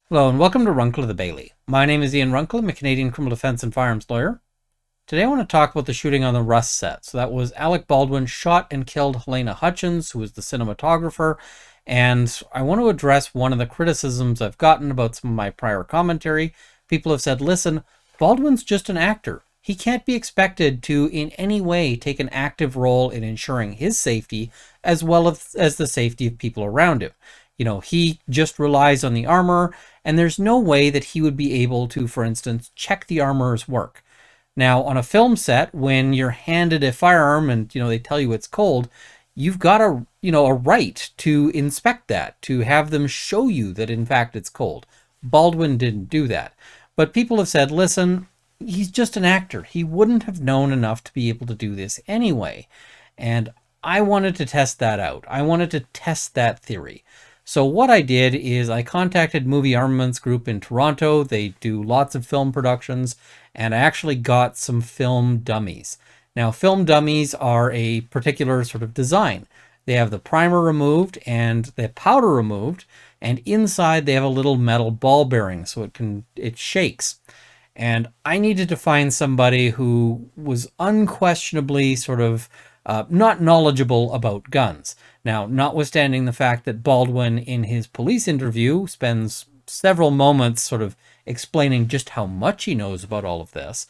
Hello and welcome to Runkle of the Bailey. My name is Ian Runkle. I'm a Canadian criminal defense and firearms lawyer. Today I want to talk about the shooting on the Rust set. So that was Alec Baldwin shot and killed Helena Hutchins, who was the cinematographer. And I want to address one of the criticisms I've gotten about some of my prior commentary. People have said, listen, Baldwin's just an actor. He can't be expected to in any way take an active role in ensuring his safety as well as the safety of people around him. You know, he just relies on the armor, and there's no way that he would be able to, for instance, check the armorer's work. Now, on a film set, when you're handed a firearm and, they tell you it's cold, you've got a right to inspect that, to have them show you that, in fact, it's cold. Baldwin didn't do that. But people have said, listen, he's just an actor. He wouldn't have known enough to be able to do this anyway. And I wanted to test that out. I wanted to test that theory. So what I did is I contacted Movie Armaments Group in Toronto. They do lots of film productions, and I actually got some film dummies. Now, film dummies are a particular sort of design. They have the primer removed and the powder removed, and inside they have a little metal ball bearing, so it shakes. And I needed to find somebody who was unquestionably sort of not knowledgeable about guns. Now, notwithstanding the fact that Baldwin, in his police interview, spends several moments sort of explaining just how much he knows about all of this,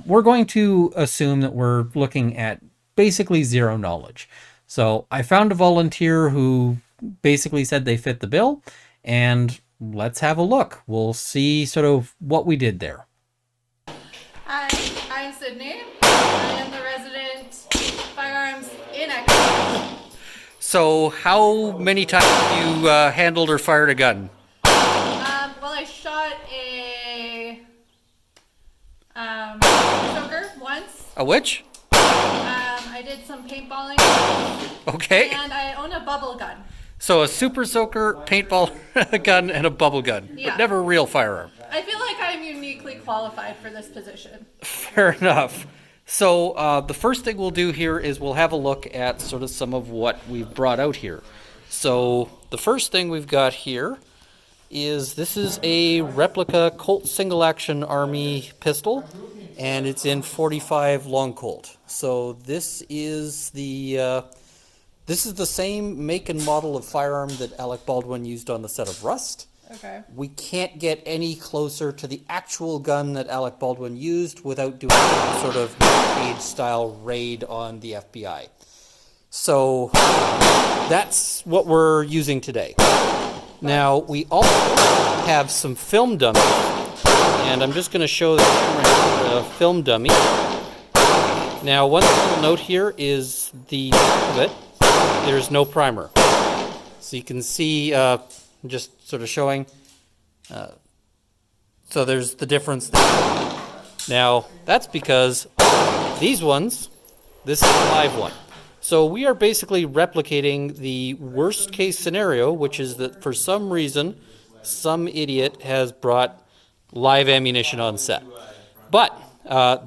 we're going to assume that we're looking at basically zero knowledge. So I found a volunteer who basically said they fit the bill, and let's have a look. We'll see sort of what we did there. Hi, I'm Sydney. I am the resident Firearms in acknowledgements. So how many times have you handled or fired a gun? Well, I shot a choker once. A which? I did some paintballing. Okay. And I own a bubble gun. So a super soaker, paintball gun, and a bubble gun, Yeah. but never a real firearm. I feel like I'm uniquely qualified for this position. Fair enough. So the first thing we'll do here is we'll have a look at sort of some of what we've brought out here. So the first thing we've got here is this is a replica Colt single action Army pistol, and it's in .45 long Colt. So this is the same make and model of firearm that Alec Baldwin used on the set of Rust. Okay. We can't get any closer to the actual gun that Alec Baldwin used without doing some sort of style raid on the FBI. So that's what we're using today. Now, we also have some film dummies, and I'm just going to show the camera the film dummy. Now, one thing to note here is the back of it, there's no primer. So you can see, just sort of showing, so there's the difference there. Now, that's because these ones, this is a live one. So we are basically replicating the worst case scenario, which is that for some reason, some idiot has brought live ammunition on set. But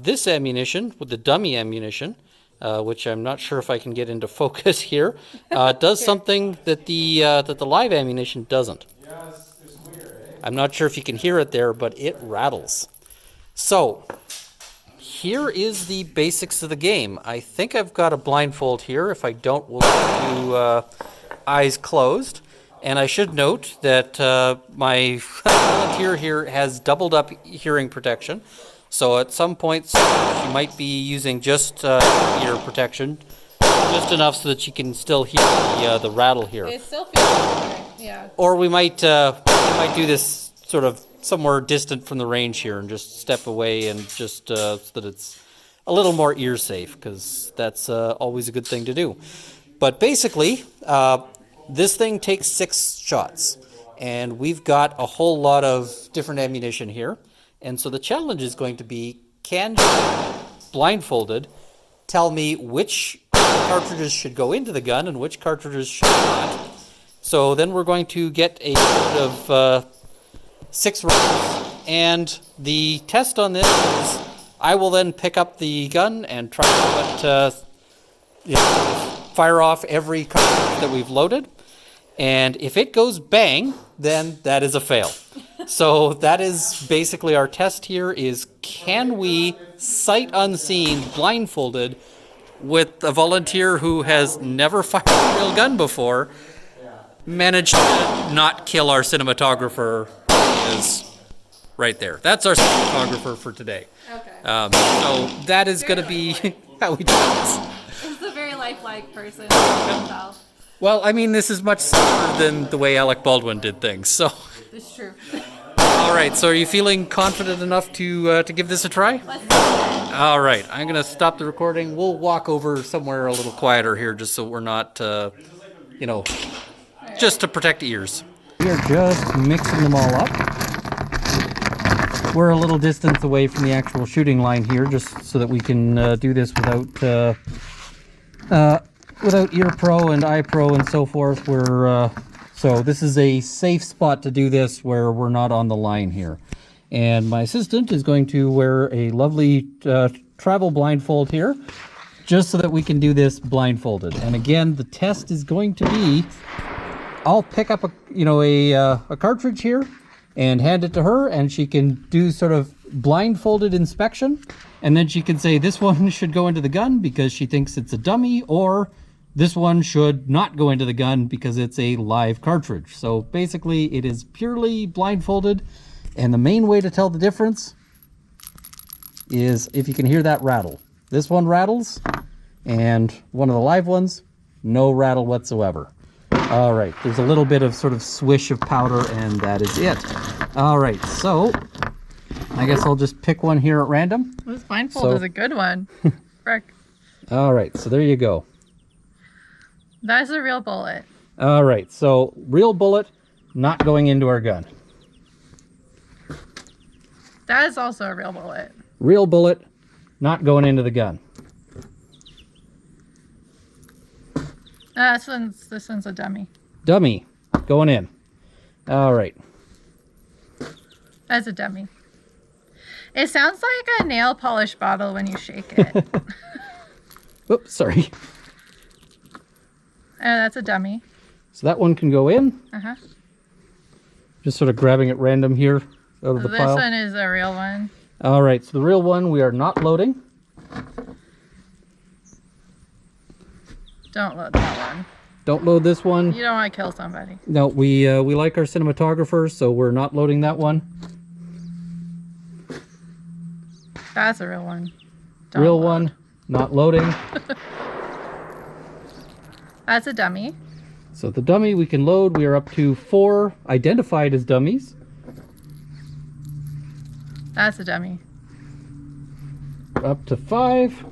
this ammunition, with the dummy ammunition, which I'm not sure if I can get into focus here, does something that the live ammunition doesn't. I'm not sure if you can hear it there, but it rattles. So here is the basics of the game. I think I've got a blindfold here. If I don't, we'll do eyes closed. And I should note that my volunteer here has doubled up hearing protection. So at some points, she might be using just ear protection, just enough so that she can still hear the rattle here. It still feels okay. Yeah. Or we might do this sort of somewhere distant from the range here and just step away and just so that it's a little more ear safe, because that's always a good thing to do. But basically, this thing takes 6 shots, and we've got a whole lot of different ammunition here. And so the challenge is going to be, can you, blindfolded, tell me which cartridges should go into the gun and which cartridges should not? So then we're going to get a load of 6 rounds, and the test on this is I will then pick up the gun and try to fire off every cartridge that we've loaded, and if it goes bang, then that is a fail. So that is basically our test here is can we, sight unseen, blindfolded, with a volunteer who has never fired a real gun before, manage to not kill our cinematographer is right there. That's our cinematographer for today. Okay. So that is going to be how we do this. This is a very lifelike person. I can tell. Well, I mean, this is much simpler than the way Alec Baldwin did things. So, It's true. all right. So, are you feeling confident enough to give this a try? Let's do it. All right. I'm gonna stop the recording. We'll walk over somewhere a little quieter here, just so we're not, just to protect ears. We are just mixing them all up. We're a little distance away from the actual shooting line here, just so that we can do this without ear pro and eye pro and so forth. So this is a safe spot to do this where we're not on the line here. And my assistant is going to wear a lovely travel blindfold here, just so that we can do this blindfolded. And again, the test is going to be, I'll pick up a cartridge here and hand it to her, and she can do sort of blindfolded inspection. And then she can say this one should go into the gun because she thinks it's a dummy, or this one should not go into the gun because it's a live cartridge. So basically it is purely blindfolded. And the main way to tell the difference is if you can hear that rattle. This one rattles, and one of the live ones, no rattle whatsoever. All right, there's a little bit of sort of swish of powder, and that is it. All right, so I guess I'll just pick one here at random. This blindfold is a good one. Frick. All right, so there you go. That's a real bullet. All right, so real bullet, not going into our gun. That is also a real bullet. Real bullet, not going into the gun. This one's a dummy. Dummy, going in. All right. That's a dummy. It sounds like a nail polish bottle when you shake it. Oops, sorry. That's a dummy. So that one can go in. Uh-huh. Just sort of grabbing at random here out of the pile. This one is a real one. All right, so the real one we are not loading. Don't load that one. Don't load this one. You don't want to kill somebody. No, we like our cinematographer, so we're not loading that one. That's a real one. Don't Real load. one, not loading. That's a dummy. So the dummy we can load. We are up to 4 identified as dummies. That's a dummy. Up to 5.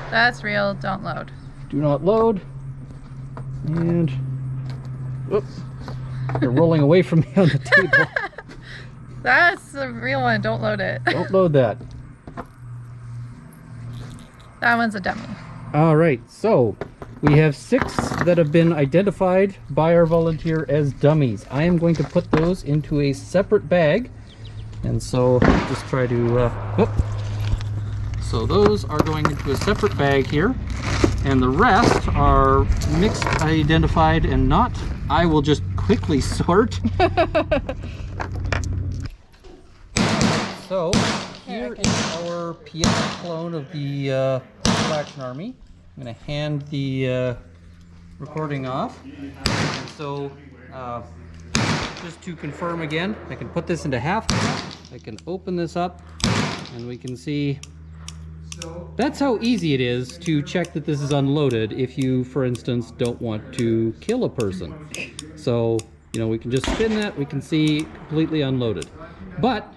That's real. Don't load. Do not load. And oops, they're rolling away from me on the table. That's a real one. Don't load it. Don't load that. That one's a dummy. All right, so we have 6 that have been identified by our volunteer as dummies. I am going to put those into a separate bag, and so just try to. So those are going into a separate bag here, and the rest are mixed, identified, and not. I will just quickly sort. So here is our PS clone of the Full Action Army. I'm going to hand the recording off. And so just to confirm again, I can put this into half. I can open this up, and we can see. That's how easy it is to check that this is unloaded if you, for instance, don't want to kill a person. So, we can just spin that, we can see completely unloaded. But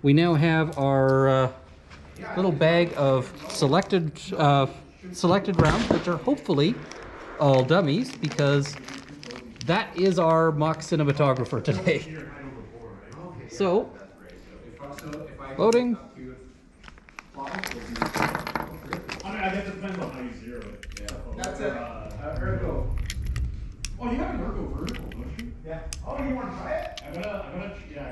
we now have our little bag of selected rounds, which are hopefully all dummies, because that is our mock cinematographer today. So, loading. I guess it depends on how you zero it. Yeah. That's it. Ergo. Oh, you have an ergo vertical, don't you? Yeah. Oh, you want to try it? I gotta get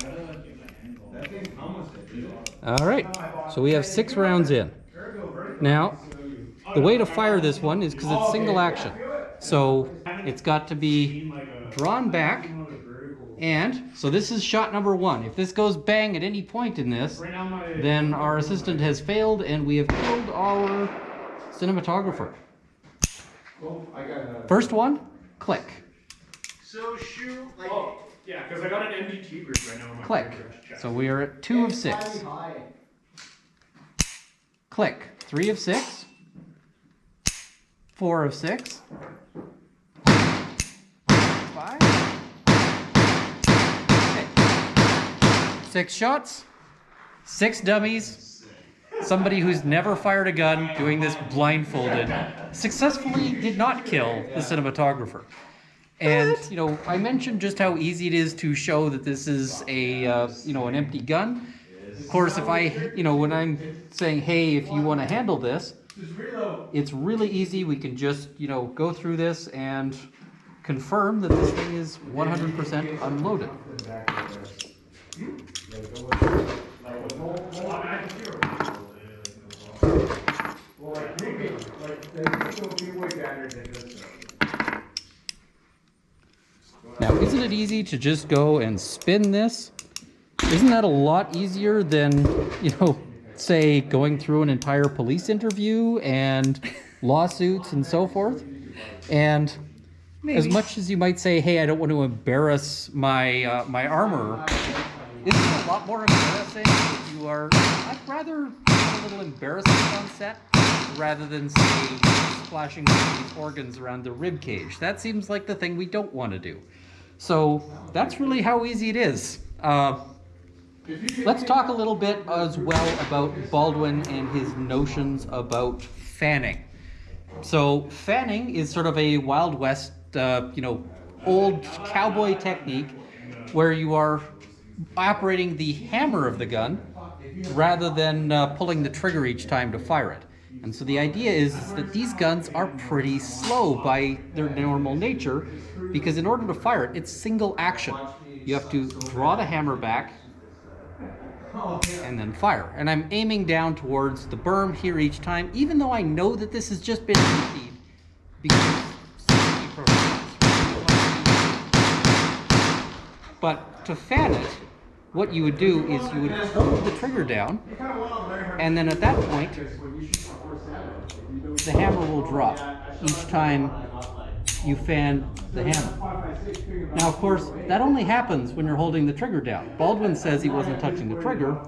my hands on that thing. Almost it. All right. So we have 6 rounds in. Now, the way to fire this one is because it's single action. So it's got to be drawn back And so this is shot number 1. If this goes bang at any point in this, then our assistant has failed and we have killed our cinematographer. First one, click. So shoot, like, yeah, because I got an MDT group right now on my Click. So we are at 2 of 6. Click. 3 of 6. 4 of 6. 5. 6 shots. 6 dummies. Somebody who's never fired a gun doing this blindfolded successfully did not kill the cinematographer. And, you know, I mentioned just how easy it is to show that this is a, you know, an empty gun. Of course, if I, you know, when I'm saying, hey, if you want to handle this, it's really easy. We can just, you know, go through this and confirm that this thing is 100% unloaded. Now, isn't it easy to just go and spin this? Isn't that a lot easier than, you know, say going through an entire police interview and lawsuits and so forth? And as much as you might say, hey, I don't want to embarrass my my armor, isn't it a lot more embarrassing if you are, I'd rather have a little embarrassment on set rather than, say, splashing these organs around the rib cage. That seems like the thing we don't want to do. So that's really how easy it is. Let's talk a little bit as well about Baldwin and his notions about fanning. So fanning is sort of a Wild West, you know, old cowboy technique where you are operating the hammer of the gun rather than pulling the trigger each time to fire it. And so the idea is that these guns are pretty slow by their normal nature because in order to fire it, it's single action. You have to draw the hammer back and then fire. And I'm aiming down towards the berm here each time, even though I know that this has just been emptied because safety protocols. But to fan it, what you would do is you would hold the trigger down, and then at that point, the hammer will drop each time you fan the hammer. Now, of course, that only happens when you're holding the trigger down. Baldwin says he wasn't touching the trigger,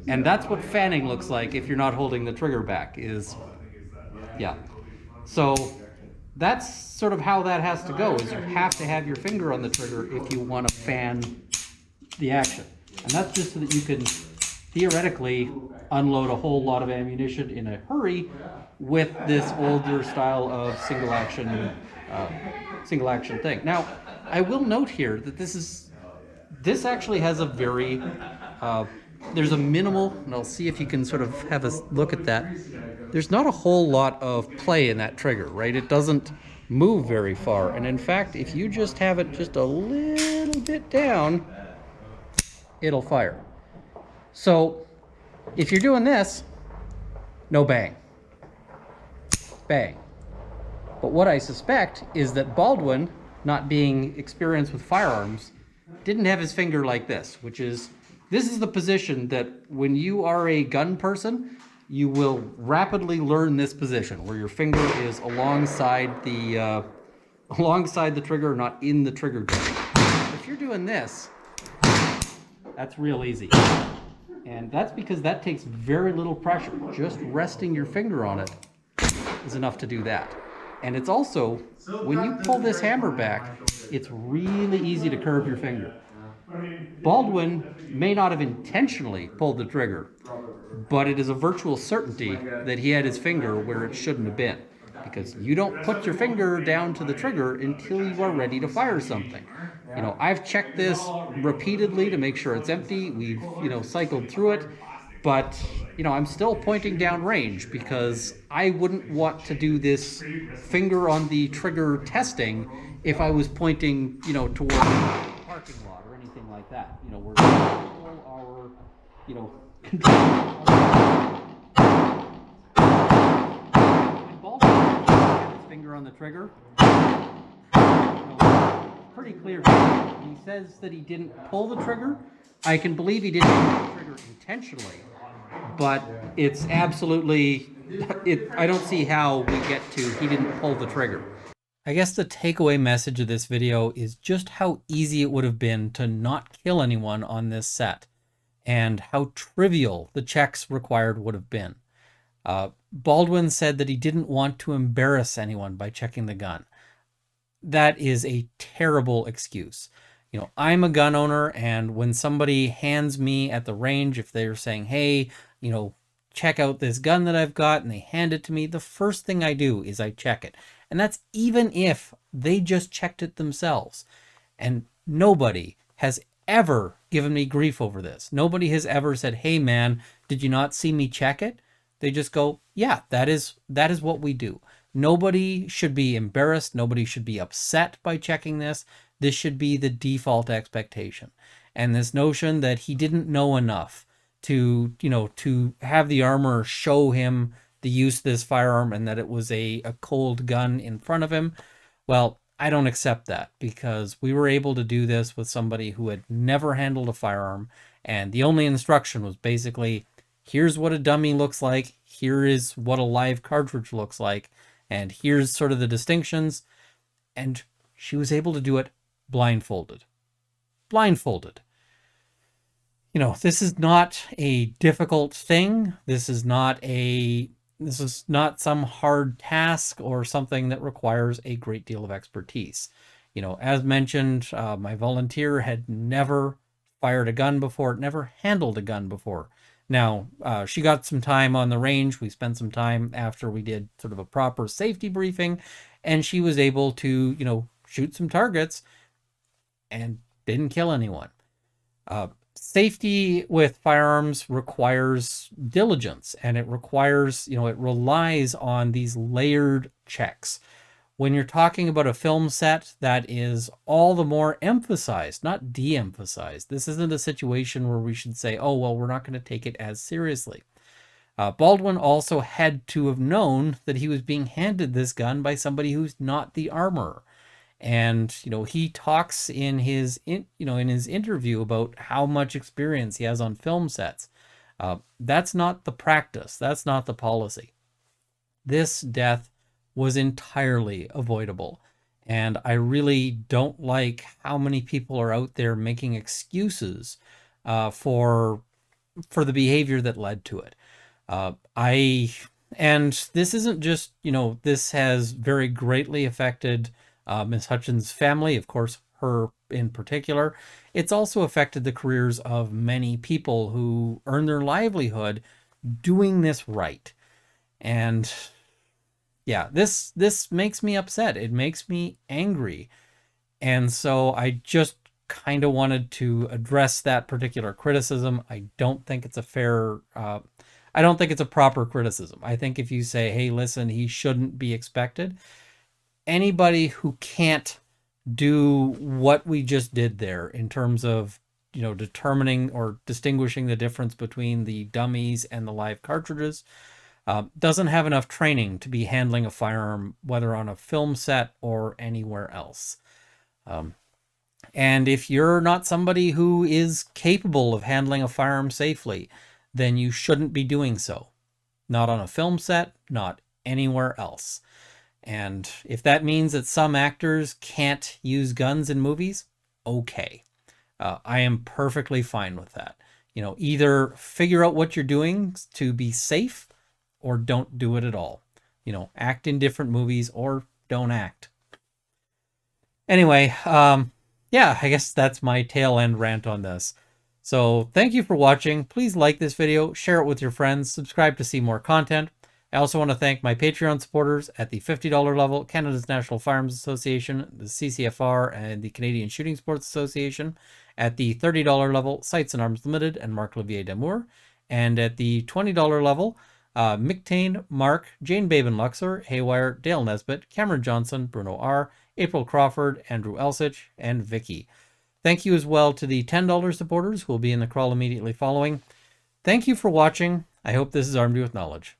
and that's what fanning looks like if you're not holding the trigger back, is, yeah. So that's sort of how that has to go, is you have to have your finger on the trigger if you want to fan the action. And that's just so that you can theoretically unload a whole lot of ammunition in a hurry with this older style of single action thing. Now, I will note here that this actually has a very, there's a minimal, and I'll see if you can sort of have a look at that. There's not a whole lot of play in that trigger, right? It doesn't move very far. And in fact, if you just have it just a little bit down, it'll fire. So if you're doing this, no bang. Bang. But what I suspect is that Baldwin, not being experienced with firearms, didn't have his finger like this, which is, this is the position that when you are a gun person, you will rapidly learn this position, where your finger is alongside the trigger, not in the trigger grip. If you're doing this, that's real easy. And that's because that takes very little pressure. Just resting your finger on it is enough to do that. And it's also, when you pull this hammer back, it's really easy to curve your finger. Baldwin may not have intentionally pulled the trigger, but it is a virtual certainty that he had his finger where it shouldn't have been. Because you don't put your finger down to the trigger until you are ready to fire something. You know, I've checked this repeatedly to make sure it's empty. We've, you know, cycled through it. But, you know, I'm still pointing down range because I wouldn't want to do this finger on the trigger testing if I was pointing, you know, towards a parking lot or anything like that. You know, we're control our, you know, control. When Baldwin had his finger on the trigger, you know, pretty clear. He says that he didn't pull the trigger. I can believe he didn't pull the trigger intentionally, but it's absolutely, I don't see how we get to he didn't pull the trigger. I guess the takeaway message of this video is just how easy it would have been to not kill anyone on this set, and how trivial the checks required would have been. Baldwin said that he didn't want to embarrass anyone by checking the gun. That is a terrible excuse. You know, I'm a gun owner, and when somebody hands me at the range, if they're saying, hey, you know, check out this gun that I've got, and they hand it to me, the first thing I do is I check it. And that's even if they just checked it themselves. And nobody has ever given me grief over this. Nobody has ever said, hey man, did you not see me check it? They just go, yeah, that is what we do. Nobody should be embarrassed. Nobody should be upset by checking this. This should be the default expectation. And this notion that he didn't know enough to, you know, to have the armor show him the use of this firearm and that it was a cold gun in front of him, well, I don't accept that, because we were able to do this with somebody who had never handled a firearm, and the only instruction was basically, here's what a dummy looks like, here is what a live cartridge looks like, and here's sort of the distinctions, and she was able to do it blindfolded. Blindfolded. You know, this is not a difficult thing. This is not some hard task or something that requires a great deal of expertise. You know, as mentioned, my volunteer had never fired a gun before, never handled a gun before. Now, she got some time on the range. We spent some time after we did sort of a proper safety briefing, and she was able to, you know, shoot some targets and didn't kill anyone. Safety with firearms requires diligence, and it requires, you know, it relies on these layered checks. When you're talking about a film set, that is all the more emphasized, not de-emphasized. This isn't a situation where we should say, oh, well, we're not going to take it as seriously. Baldwin also had to have known that he was being handed this gun by somebody who's not the armorer. And, you know, he talks in his interview about how much experience he has on film sets. That's not the practice. That's not the policy. This death was entirely avoidable. And I really don't like how many people are out there making excuses for the behavior that led to it. And this isn't just, you know, this has very greatly affected Ms. Hutchins' family, of course, her in particular. It's also affected the careers of many people who earn their livelihood doing this right. And yeah, this makes me upset. It makes me angry. And so I just kind of wanted to address that particular criticism. I don't think it's a fair, I don't think it's a proper criticism. I think if you say, hey, listen, he shouldn't be expected, anybody who can't do what we just did there in terms of, you know, determining or distinguishing the difference between the dummies and the live cartridges, doesn't have enough training to be handling a firearm, whether on a film set or anywhere else. And if you're not somebody who is capable of handling a firearm safely, then you shouldn't be doing so. Not on a film set, not anywhere else. And if that means that some actors can't use guns in movies, okay. I am perfectly fine with that. You know, either figure out what you're doing to be safe or don't do it at all. You know, act in different movies or don't act. Anyway, yeah, I guess that's my tail end rant on this. So thank you for watching. Please like this video, share it with your friends, subscribe to see more content. I also want to thank my Patreon supporters at the $50 level, Canada's National Firearms Association, the CCFR, and the Canadian Shooting Sports Association. At the $30 level, Sights and Arms Limited and Marc-Olivier Damour. And at the $20 level, Mick Tane, Mark, Jane Babin Luxor, Haywire, Dale Nesbitt, Cameron Johnson, Bruno R., April Crawford, Andrew Elsich, and Vicky. Thank you as well to the $10 supporters who will be in the crawl immediately following. Thank you for watching. I hope this has armed you with knowledge.